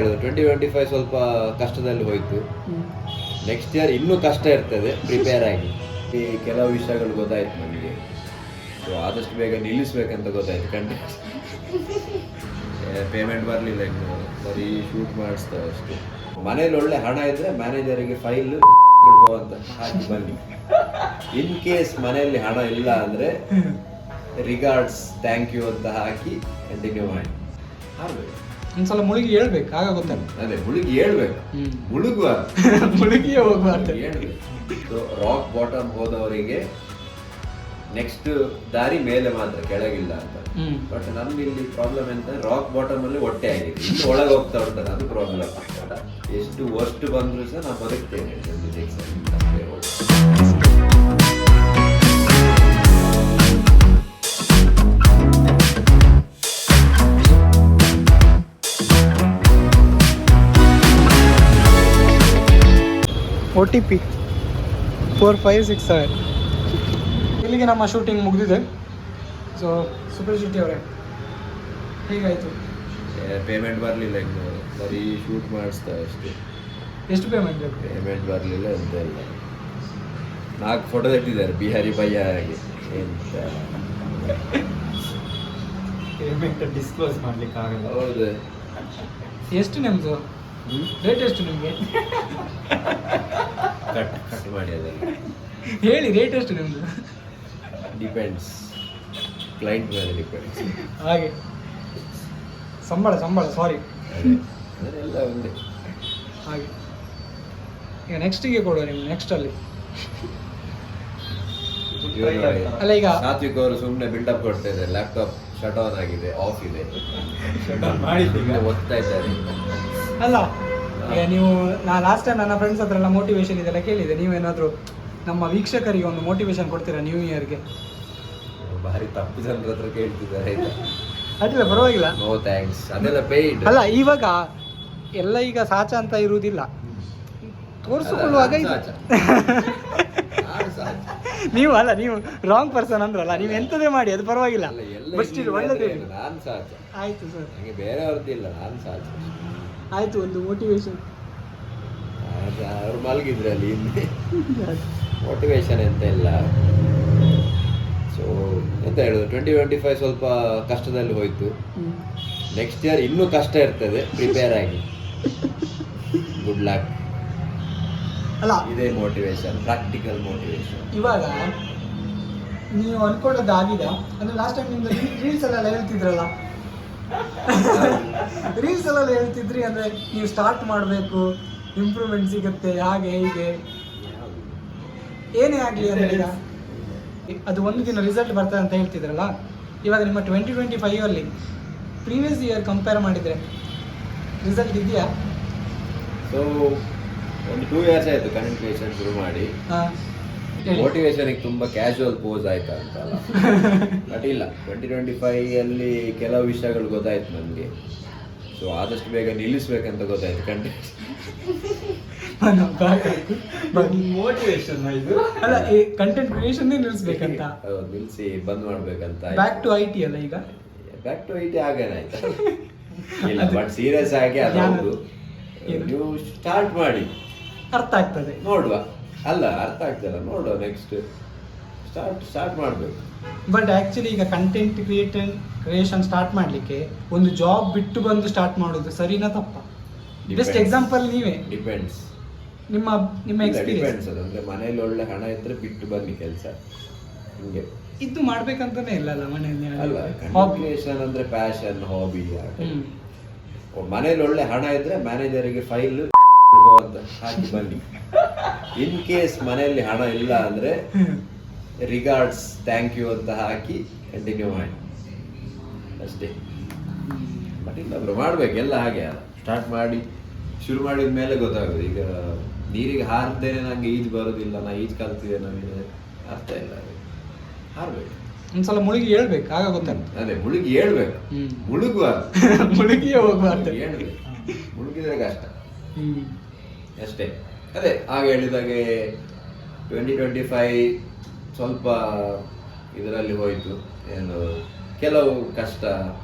2025 ಸ್ವಲ್ಪ ಕಷ್ಟದಲ್ಲಿ ಹೋಯಿತು. ನೆಕ್ಸ್ಟ್ ಇಯರ್ ಇನ್ನೂ ಕಷ್ಟ ಇರ್ತದೆ, ಪ್ರಿಪೇರ್ ಆಗಿ. ಈ ಕೆಲವು ವಿಷಯಗಳು ಗೊತ್ತಾಯ್ತು ನನಗೆ. ಸೊ ಆದಷ್ಟು ಬೇಗ ನಿಲ್ಲಿಸ್ಬೇಕಂತ ಗೊತ್ತಾಯ್ತು. ಪೇಮೆಂಟ್ ಬರಲಿಲ್ಲ, ಇನ್ನು ಬರೀ ಶೂಟ್ ಮಾಡಿಸ್ತಾರೆ ಅಷ್ಟೇ. ಮನೇಲಿ ಒಳ್ಳೆ ಹಣ ಇದ್ರೆ ಮ್ಯಾನೇಜರಿಗೆ ಫೈಲ್ ಅಂತ ಹಾಕಿ ಬನ್ನಿ. ಇನ್ ಕೇಸ್ ಮನೆಯಲ್ಲಿ ಹಣ ಇಲ್ಲ ಅಂದ್ರೆ ರಿಗಾರ್ಡ್ಸ್, ಥ್ಯಾಂಕ್ ಯು ಅಂತ ಹಾಕಿ ಕಂಟಿನ್ಯೂ ಮಾಡಿ. ಹಾಡ್ಬೇಕು ಒಂದ್ಸಲ ಮುಳುಗಿ ಹೇಳ್ಬೇಕು, ಆಗ ಗೊತ್ತಲ್ಲ. ಅದೇ ಮುಳುಗಿ ಹೇಳ್ಬೇಕು, ಮುಳುಗುವ ಮುಳುಗಿಯೇ ಹೋಗುವ ಹೇಳ್ಬೇಕು. ರಾಕ್ ಬಾಟಮ್ ಹೋದವರಿಗೆ ನೆಕ್ಸ್ಟ್ ದಾರಿ ಮೇಲೆ ಮಾತ್ರ, ಕೆಳಗಿಲ್ಲ ಅಂತ. ಬಟ್ ನಮ್ಗೆ ಇಲ್ಲಿ ಪ್ರಾಬ್ಲಮ್ ಎಂತ, ರಾಕ್ ಬಾಟಮ್ ಅಲ್ಲಿ ಹೊಟ್ಟೆ ಆಗಿದೆ, ಇನ್ನು ಒಳಗೆ ಹೋಗ್ತಾ ಉಂಟಲ್ಲ, ಅದು ಪ್ರಾಬ್ಲಮ್. ಎಷ್ಟು ವರ್ಸ್ಟ್ ಬಂದ್ರು ಸಹ ನಾನು ಬದುಕ್ತೇನೆ. OTP 4567. ಇಲ್ಲಿಗೆ ನಮ್ಮ ಶೂಟಿಂಗ್ ಮುಗಿದಿದೆ. ಸೊ ಸೂಪರ್ ಸಿಟಿ ಅವರೇ, ಹೇಗಾಯಿತು? ಪೇಮೆಂಟ್ ಬರಲಿಲ್ಲ, ಇನ್ನು ಬರೀ ಶೂಟ್ ಮಾಡಿಸ್ತಾರೆ ಅಷ್ಟೇ. ಎಷ್ಟು ಪೇಮೆಂಟ್ ಬೇಕು? ಪೇಮೆಂಟ್ ಬರಲಿಲ್ಲ ಅಂತ ಇಲ್ಲ. 4 ಫೋಟೋ ತೆಗೆದಿದ್ದಾರೆ ಬಿಹಾರಿ ಭಯ್ಯ ಹಾಗೆ. ಎಂತ ಪೇಮೆಂಟ್ ಡಿಸ್ಕ್ಲೋಸ್ ಮಾಡ್ಲಿಕ್ಕೆ ಆಗಲ್ಲ. ಹೌದು. ಎಷ್ಟು ನಿಮ್ಮದು ರೇಟ್? ಎಷ್ಟು ನಿಮಗೆ? ಕಟ್ ಮಾಡಿ ಅದೆಲ್ಲ ಹೇಳಿ, ರೇಟ್ ಎಷ್ಟು ನಿಮ್ಮದು? ಡಿಪೆಂಡ್ಸ್, ಕ್ಲೈಂಟ್ ಮೇಲೆ ಡಿಪೆಂಡ್ಸ್. ಹಾಗೆ ಸಂಬಳ ಸಾರಿ, ಅದೆಲ್ಲ ಒಂದೇ. ಹಾಗೆ ಈಗ ನೆಕ್ಸ್ಟಿಗೆ ಕೊಡುವ ನೀವು, ನೆಕ್ಸ್ಟಲ್ಲಿ ಅಲ್ಲ. ಈಗ ಸಾತ್ವಿಕ್ ಅವರು ಸುಮ್ಮನೆ ಬಿಲ್ಡಪ್ ಕೊಡ್ತಾ ಇದ್ದಾರೆ. ಲ್ಯಾಪ್ಟಾಪ್ ಶಟ್ ಆನ್ ಆಗಿದೆ, ಆಫ್ ಇದೆ, ಓದ್ತಾ ಇದ್ದಾರೆ. ಅಲ್ಲ ಈಗ ನೀವು, ನಾನು ಲಾಸ್ಟ್ ಟೈಮ್ ನನ್ನ ಫ್ರೆಂಡ್ಸ್ ಹತ್ರ ಎಲ್ಲ ಮೋಟಿವೇಶನ್ ಇದೆಲ್ಲ ಕೇಳಿದೆ. ನೀವೇನಾದರೂ ನಮ್ಮ ವೀಕ್ಷಕರಿಗೆ ಒಂದು ಮೋಟಿವೇಶನ್ ಕೊಡ್ತೀರಾ ನ್ಯೂ ಇಯರ್ಗೆ? ಭಾರಿ ತಪ್ಪು ಜನರ ಹತ್ರ ಕೇಳ್ತಿದ್ದಾರೆ. ಅಡ್ಡಿಲ್ಲ, ಪರವಾಗಿಲ್ಲ. ನೋ ಥ್ಯಾಂಕ್ಸ್, ಅದೆಲ್ಲ ಪೇಯ್ಡ್. ಅಲ್ಲ ಇವಾಗ ಎಲ್ಲ ಈಗ ಸಾಚ ಅಂತ ಇರುವುದಿಲ್ಲ, ತೋರಿಸಿಕೊಳ್ಳುವಾಗ ನೀವು ಅಲ್ಲ, ನೀವು ರಾಂಗ್ ಪರ್ಸನ್ ಅಂದ್ರಲ್ಲ, ನೀವು ಎಂಥದೇ ಮಾಡಿ ಅದು ಪರವಾಗಿಲ್ಲ. ಬಟ್ ಸ್ಟಿಲ್ ಒಳ್ಳೆದೇ. ನಾನು ಸಾಚ. ಆಯ್ತು ಸರ್, ನನಗೆ ಬೇರೆಯವ್ರದ್ದಿಲ್ಲ, ನಾನು ಸಾಚ. ಆಯ್ತು, ಒಂದು ಮೋಟಿವೇಶನ್. ಅವ್ರು ಮಲಗಿದ್ರೆ ಅಲ್ಲಿ ಹಿಂದೆ ಮೋಟಿವೇಶನ್ ಎಂತ ಇಲ್ಲ. ಸೊ ಎಂತ ಹೇಳೋದು, 2025 ಸ್ವಲ್ಪ ಕಷ್ಟದಲ್ಲಿ ಹೋಯಿತು. ನೆಕ್ಸ್ಟ್ ಇಯರ್ ಇನ್ನೂ ಕಷ್ಟ ಇರ್ತದೆ, ಪ್ರಿಪೇರ್ ಆಗಿ. Good luck. ಅಲ್ಲ ಇದೇ ಮೋಟಿವೇಶನ್, ಪ್ರಾಕ್ಟಿಕಲ್ ಮೋಟಿವೇಶನ್. ಇವಾಗ ನೀವು ಅನ್ಕೊಳ್ಳೋದಾಗಿದೆ ಅಂದ್ರೆ, ಲಾಸ್ಟ್ ಟೈಮ್ ನಿಮ್ದು ರೀಲ್ಸ್ ಎಲ್ಲ ಹೇಳ್ತಿದ್ರಲ್ಲ, ರೀಲ್ಸ್ ಎಲ್ಲ ಹೇಳ್ತಿದ್ರಿ ಅಂದ್ರೆ ನೀವು ಸ್ಟಾರ್ಟ್ ಮಾಡಬೇಕು, ಇಂಪ್ರೂವ್ಮೆಂಟ್ ಸಿಗುತ್ತೆ, ಹಾಗೆ ಹೀಗೆ ಏನೇ ಆಗಲಿ ಅಂದ್ರೆ ಈಗ ಅದು ಒಂದು ದಿನ ರಿಸಲ್ಟ್ ಬರ್ತದೆ ಅಂತ ಹೇಳ್ತಿದ್ರಲ್ಲ. ಇವಾಗ ನಿಮ್ಮ 2025 ಪ್ರೀವಿಯಸ್ ಇಯರ್ ಕಂಪೇರ್ ಮಾಡಿದರೆ ರಿಸಲ್ಟ್ ಇದೆಯಾ? ಸೊ ಒಂದು 2 years ಆಯಿತು ಕಂಟೆಂಟ್ ಕ್ರಿಯೇಷನ್ ಶುರು ಮಾಡಿ. ಮೋಟಿವೇಶನ್ಗೆ ತುಂಬ ಕ್ಯಾಶುವಲ್ ಪೋಸ್ ಆಯ್ತಾ ಅಂತಲ್ಲ. ಬಟ್ ಇಲ್ಲ, 2025 ಕೆಲವು ವಿಷಯಗಳು ಗೊತ್ತಾಯ್ತು ನನಗೆ. ಸೊ ಆದಷ್ಟು ಬೇಗ ನಿಲ್ಲಿಸ್ಬೇಕಂತ ಗೊತ್ತಾಯ್ತು ಕಂಟೆಂಟ್. ಮೋಟಿವೇಶನ್ ಇದು ಅಲ್ಲ, ಈ ಕಂಟೆಂಟ್ ಕ್ರಿಯೇಷನ್ ನಿಲ್ಲಿಸ್ಬೇಕಂತ. ನಿಲ್ಲಿಸಿ ಬಂದ್ ಮಾಡ್ಬೇಕಂತ. ಬ್ಯಾಕ್ ಟು IT ಅಲ್ಲ ಈಗ? ಬ್ಯಾಕ್ ಟು IT ಆಗೇನಾಯ್ತು ಇಲ್ಲ, ಬಟ್ ಸೀರಿಯಸ್ ಆಗಿ ಅದು ಹೌದು. ನೀವು ಸ್ಟಾರ್ಟ್ ಮಾಡಿ, ಅರ್ಥ ಆಗ್ತದೆ, ನೋಡುವ. ಅಲ್ಲ, ಅರ್ಥ ಆಗ್ತಲ್ಲ, ನೋಡುವ. ನೆಕ್ಸ್ಟ್ ಸ್ಟಾರ್ಟ್ ಮಾಡಬೇಕು. ಬಟ್ ಆಕ್ಚುಲಿ ಈಗ ಕಂಟೆಂಟ್ ಕ್ರಿಯೇಷನ್ ಸ್ಟಾರ್ಟ್ ಮಾಡಲಿಕ್ಕೆ ಒಂದು ಜಾಬ್ ಬಿಟ್ಟು ಬಂದು ಸ್ಟಾರ್ಟ್ ಮಾಡೋದು ಸರಿನಾ ತಪ್ಪ? ಬೆಸ್ಟ್ ಎಕ್ಸಾಂಪಲ್ ನೀವೇ. ಡಿಪೆಂಡ್ಸ್, ನಿಮ್ಮ ಎಕ್ಸ್ಪೀರಿಯನ್ಸ್. ಅದಂದ್ರೆ ಮನೇಲಿ ಒಳ್ಳೆ ಹಣ ಇದ್ರೆ ಬಿಟ್ಟು ಬನ್ನಿ ಕೆಲಸ. ಹಿಂಗೆ ಇದು ಮಾಡ್ಬೇಕಂತಾನೆ ಇಲ್ಲಲ್ಲ ಮನೆಯಲ್ಲಿ. ಅಲ್ಲ, ಕ್ರಿಯೇಷನ್ ಅಂದ್ರೆ ಪ್ಯಾಷನ್, ಹಾಬಿ. ಮನೇಲಿ ಒಳ್ಳೆ ಹಣ ಇದ್ರೆ ಮ್ಯಾನೇಜರಿಗೆ ಫೈಲ್ ಅಂತ ಹಾಕಿ ಬನ್ನಿ. ಇನ್ ಕೇಸ್ ಮನೆಯಲ್ಲಿ ಹಣ ಇಲ್ಲ ಅಂದ್ರೆ ರಿಗಾರ್ಡ್ಸ್, ಥ್ಯಾಂಕ್ ಯು ಅಂತ ಹಾಕಿ ಕಂಟಿನ್ಯೂ ಮಾಡಿ ಅಷ್ಟೇ. ಬಟ್ ಇನ್ನೊಬ್ರು ಮಾಡ್ಬೇಕೆಲ್ಲ ಹಾಗೆ. ಸ್ಟಾರ್ಟ್ ಮಾಡಿ ಶುರು ಮಾಡಿದ ಮೇಲೆ ಗೊತ್ತಾಗೋದು. ಈಗ ನೀರಿಗೆ ಹಾರಿದ್ದೇನೆ ನಂಗೆ ಈಜು ಬರೋದಿಲ್ಲ, ನಾ ಈಜು ಕಲ್ತಿದ್ದೆ, ನಮಗೆ ಅರ್ಥ ಇಲ್ಲ. ಹಾರ್ಬೇಕು, ಒಂದ್ಸಲ ಮುಳುಗಿ ಹೇಳ್ಬೇಕು, ಆಗ ಗೊತ್ತಾಗ. ಅದೇ ಮುಳುಗಿ ಹೇಳ್ಬೇಕು, ಮುಳುಗುವ ಮುಳುಗಿಯೇ ಹೋಗುವ ಹೇಳ್ಬೇಕು. ಮುಳುಗಿದ್ರೆ ಕಷ್ಟ ಅಷ್ಟೇ. ಅದೇ ಆಗ ಹೇಳಿದಾಗೆ 2025 ಸ್ವಲ್ಪ ಇದರಲ್ಲಿ ಹೋಯಿತು. ಏನು ಕೆಲವು ಕಷ್ಟ,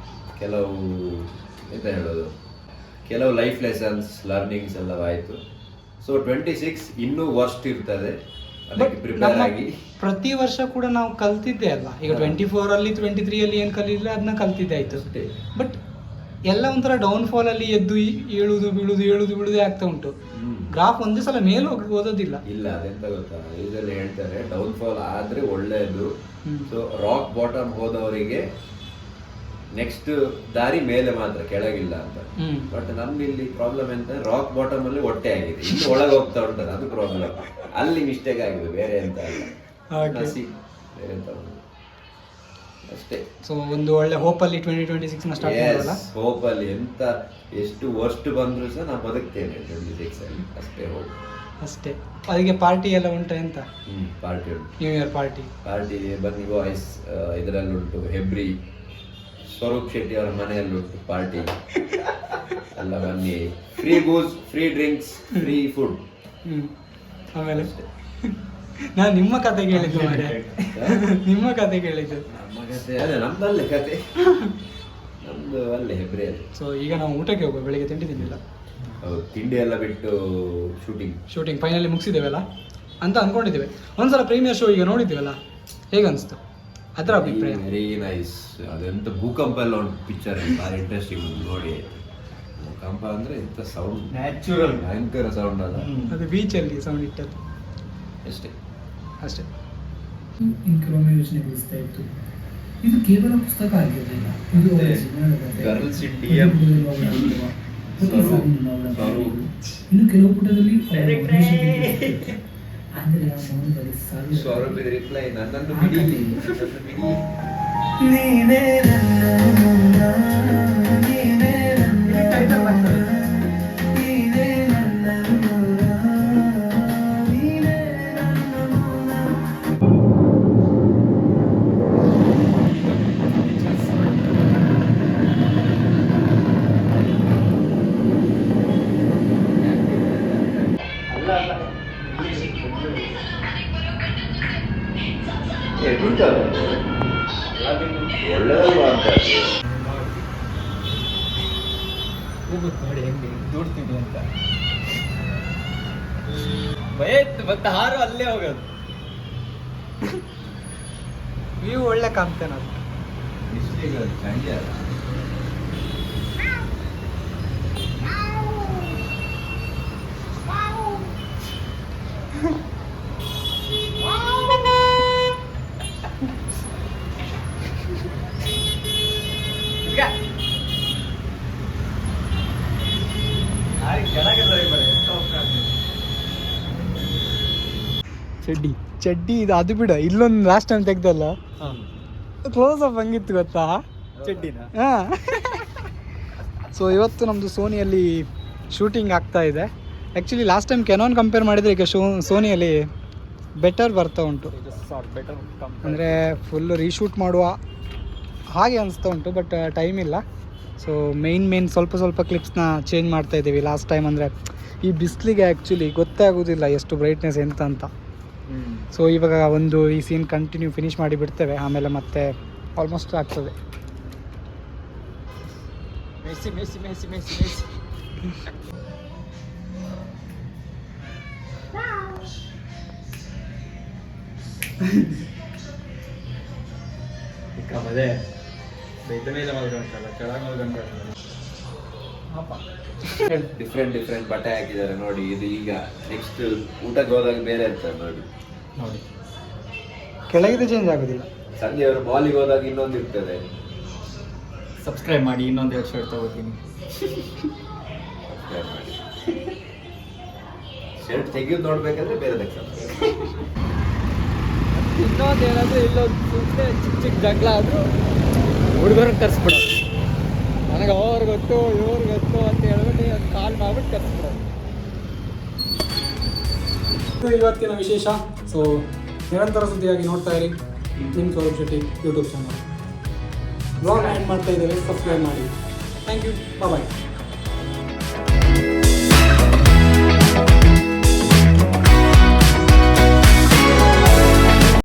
ಕೆಲವು ಎಂತ ಹೇಳೋದು, ಕೆಲವು ಲೈಫ್ ಲೆಸನ್ಸ್ ಲರ್ನಿಂಗ್ಸ್ ಎಲ್ಲ ಆಯಿತು. ಸೊ 26 ಇನ್ನೂ ವರ್ಸ್ಟ್ ಇರ್ತದೆ, ಅದಕ್ಕೆ ಪ್ರಿಪೇರ್ ಆಗಿ. ಪ್ರತಿ ವರ್ಷ ಕೂಡ ನಾವು ಕಲ್ತಿದ್ದೆ ಅಲ್ಲ, ಈಗ 24 ಅಲ್ಲಿ 23 ಅಲ್ಲಿ ಏನು ಕಲಿದ್ರೆ ಅದನ್ನ ಕಲ್ತಿದ್ದೆ ಆಯ್ತು. ಬಟ್ ಎಲ್ಲ ಒಂಥರ ಡೌನ್ಫಾಲ್ ಅಲ್ಲಿ ಎದ್ದು ಏಳುದು ಬೀಳುದು ಆಗ್ತಾ ಉಂಟು. ಗ್ರಾಫ್ ಒಂದೇ ಸಲ ಮೇಲೆ ಓದೋದಿಲ್ಲ. ಇಲ್ಲ, ಅದೆಂತ ಗೊತ್ತಾ, ಇದರಲ್ಲಿ ಹೇಳ್ತಾರೆ ಡೌನ್ಫಾಲ್ ಆದ್ರೆ ಒಳ್ಳೆಯದು. ಸೊ ರಾಕ್ ಬಾಟಮ್ ಹೋದವರಿಗೆ ನೆಕ್ಸ್ಟ್ ದಾರಿ ಮೇಲೆ ಮಾತ್ರ, ಕೆಳಗಿಲ್ಲ ಅಂತ. ಬಟ್ ನಮ್ದಿಲ್ಲಿ ಪ್ರಾಬ್ಲಮ್ ಎಂತ, ರಾಕ್ ಬಾಟಮ್ ಅಲ್ಲಿ ಹೊಟ್ಟೆ ಆಗಿದೆ, ಇನ್ನು ಒಳಗೆ ಹೋಗ್ತಾ ಉಂಟದ, ಅದು ಪ್ರಾಬ್ಲಮ್. ಅಲ್ಲಿ ಮಿಸ್ಟೇಕ್ ಆಗಿದೆ, ಬೇರೆ ಎಂತ ಅಲ್ಲ. ಬೇರೆ ಎಂತ ಅಷ್ಟೇ. ಸೊ ಒಂದು ಒಳ್ಳೆ ಹೋಪ್ ಅಲ್ಲಿ 2026 ನ ಸ್ಟಾರ್ಟ್ ಮಾಡೋಣ. ಹೋಪ್ ಅಲ್ಲಿ ಎಂತ ಎಷ್ಟು ವರ್ಸ್ಟ್ ಬಂದ್ರು ಸಹ ನಾನು ಬದುಕ್ತೇನೆ 26 ಅಲ್ಲಿ, ಅಷ್ಟೇ ಹೋಪ್. ಅಷ್ಟೇ. ಅದಕ್ಕೆ ಪಾರ್ಟಿ ಎಲ್ಲ ಉಂಟಾ ಎಂತ? ಪಾರ್ಟಿ ಉಂಟು, ನ್ಯೂ ಇಯರ್ ಪಾರ್ಟಿ ಬನ್ನಿ ಬಾಯ್ಸ್. ಇದರಲ್ಲಿ ಉಂಟು ಹೆಬ್ರಿ ಸ್ವರೂಪ್ ಶೆಟ್ಟಿ ಅವರ ಮನೆಯಲ್ಲಿ ಉಂಟು ಪಾರ್ಟಿ ಎಲ್ಲ, ಬನ್ನಿ. Free booze, free drinks, free food. ಆಮೇಲೆ ನಾನು ನಿಮ್ಮ ಕತೆ ಕೇಳಿದ್ದು ಮಾರ್ರೆ. ನಿಮ್ಮ ಕತೆ ಕೇಳಿದ್ದು. ನಮ್ಮ ಕತೆ ಅದೇ, ನಮ್ದಲ್ಲೇ ಕತೆ, ನಮ್ದು ಅಲ್ಲೇ ಹೆಬ್ರಿಯಲ್ಲಿ. ಸೊ ಈಗ ನಾವು ಊಟಕ್ಕೆ ಹೋಗುವ, ಬೆಳಿಗ್ಗೆ ತಿಂಡಿ ತಿಂದಿಲ್ಲ. ಹೌದು, ತಿಂಡಿ ಎಲ್ಲ ಬಿಟ್ಟು ಶೂಟಿಂಗ್ ಫೈನಲಿ ಮುಗಿಸಿದ್ದೇವಲ್ಲ ಅಂತ ಅನ್ಕೊಂಡಿದ್ದೇವೆ. ಒಂದ್ಸಲ ಪ್ರೀಮಿಯರ್ ಶೋ ಈಗ ನೋಡಿದ್ದೇವಲ್ಲ, ಹೇಗನ್ನಿಸ್ತು ಅದರ ಅಭಿಪ್ರಾಯ? Very nice. ಅದೆಂತ ಭೂಕಂಪ ಎಲ್ಲ ಉಂಟು ಪಿಕ್ಚರ್, ಭಾರಿ ಇಂಟ್ರೆಸ್ಟಿಂಗ್ ನೋಡಿ. ಭೂಕಂಪ ಅಂದ್ರೆ ಎಂತ ಸೌಂಡ್, ನ್ಯಾಚುರಲ್ ಭಯಂಕರ ಸೌಂಡ್ ಅಲ್ಲ, ಅದು ಬೀಚಲ್ಲಿ ಸೌಂಡ್ ಇಟ್ಟದ್ದು ಅಷ್ಟೇ. ಕೆಲವೊಮ್ಮೆ ಯೋಚನೆಗೊಳಿಸ್ತಾ ಇತ್ತು, ಇದು ಕೇವಲ ಪುಸ್ತಕ ಆಗಿರಲಿಲ್ಲ, ಇದು ಗರ್ಲ್ಸ್ ಇಂಡಿಯಾ ಇನ್ನು ಕೆಲವು ಪುಟದಲ್ಲಿ ಸ್ವರೂಪ್ ರಿಪ್ಲೈ, ನನ್ನನ್ನು ಬಿಡಿ, ಒಳ್ಳೆದಲ್ವಾ ಅಂತ ನೋಡಿ ಹೆಂಗೆ ದೂಡ್ತಿದ್ವಿ ಅಂತ ಭಯ ಇತ್ತು. ಮತ್ತೆ ಹಾರು ಅಲ್ಲೇ ಹೋಗೋದು. ವ್ಯೂ ಒಳ್ಳೆ ಕಾಣ್ತೇನೆ ಅದು. ಸಂಜೆ ಅಲ್ಲ, ಚಡ್ಡಿ ಇದು, ಅದು ಬಿಡ. ಇಲ್ಲೊಂದು ಲಾಸ್ಟ್ ಟೈಮ್ ತೆಗ್ದಲ್ಲ, ಕ್ಲೋಸ್ ಅಪ್ ಹಂಗಿತ್ತು ಗೊತ್ತಾ ಚಡ್ಡಿನ. ಹಾಂ. ಸೊ ಇವತ್ತು ನಮ್ಮದು ಸೋನಿಯಲ್ಲಿ ಶೂಟಿಂಗ್ ಆಗ್ತಾ ಇದೆ. Actually last time Canon compare ಮಾಡಿದರೆ ಈಗ ಸೋನಿಯಲ್ಲಿ ಬೆಟರ್ ಬರ್ತಾ ಉಂಟು. ಅಂದರೆ ಫುಲ್ ರೀಶೂಟ್ ಮಾಡುವ ಹಾಗೆ ಅನಿಸ್ತಾ ಉಂಟು, ಬಟ್ ಟೈಮ್ ಇಲ್ಲ. ಸೊ ಮೇನ್ ಸ್ವಲ್ಪ ಕ್ಲಿಪ್ಸ್ನ ಚೇಂಜ್ ಮಾಡ್ತಾ ಇದ್ದೀವಿ. ಲಾಸ್ಟ್ ಟೈಮ್ ಅಂದರೆ ಈ ಬಿಸಿಲಿಗೆ ಆ್ಯಕ್ಚುಲಿ ಗೊತ್ತೇ ಆಗೋದಿಲ್ಲ ಎಷ್ಟು ಬ್ರೈಟ್ನೆಸ್ ಎಂತ ಅಂತ. ಸೊ ಇವಾಗ ಈ ಸೀನ್ ಕಂಟಿನ್ಯೂ ಫಿನಿಶ್ ಮಾಡಿ ಬಿಡ್ತೇವೆ, ಆಮೇಲೆ ಮತ್ತೆ ಆಲ್ಮೋಸ್ಟ್ ಆಗ್ತದೆ. ಮೆಸ್ಸಿ ಮದೆ ಬೆದ್ದ ಮೇಲೆ ಮಲ್ಕೊಂಡಲ್ಲ, ಕೆಳಗೆ ಮಲ್ಕೊಂಡಲ್ಲ. ಡಿಫ್ರೆಂಟ್ ಬಟ್ಟೆ ಹಾಕಿದ್ದಾರೆ ನೋಡಿ. ಇದು ಈಗ ನೆಕ್ಸ್ಟ್ ಊಟಕ್ಕೆ ಹೋದಾಗ ಬೇರೆ ಇರ್ತದೆ ನೋಡಿ. ಕೆಳಗಿದೆ ಚೇಂಜ್ ಆಗೋದಿಲ್ಲ. ಸಂಜೆ ಅವರು ಮಾಲಿಗೆ ಹೋದಾಗ ಇನ್ನೊಂದು ಇರ್ತದೆ. ಸಬ್ಸ್ಕ್ರೈಬ್ ಮಾಡಿ, ಇನ್ನೊಂದು 2 ಶರ್ಟ್ ತಗೋತೀನಿ. ಶರ್ಟ್ ತೆಗೆದು ನೋಡ್ಬೇಕಂದ್ರೆ ಬೇರೆ ಇನ್ನೊಂದು ಏನಾದರೂ ಇಲ್ಲೊಂದು ಚಿಕ್ಕ ಜಗಳ ಆದರೂ ಹುಡುಗರನ್ನ ಕರ್ಸ್ಬಿಡೋದು. ನನಗೆ ಅವ್ರಿಗೆ ಗೊತ್ತು ಇವ್ರಿಗೆ ಗೊತ್ತು ಅಂತ ಹೇಳ್ಬಿಟ್ಟು ಅದು ಕಾಲ್ ಮಾಡ್ಬಿಟ್ಟು ಕರ್ಸ್ಬಿಡೋದು. ಇದು ಇವತ್ತಿನ ವಿಶೇಷ. ಸೊ ನಿರಂತರ ಸುದ್ದಿಯಾಗಿ ನೋಡ್ತಾ ಇರಿ ನಿಮ್ಮ Swaroop Shetty YouTube channel. Blog add ಮಾಡ್ತಾ ಇದ್ದೇವೆ, ಸಬ್ಸ್ಕ್ರೈಬ್ ಮಾಡಿ. Thank you, bye.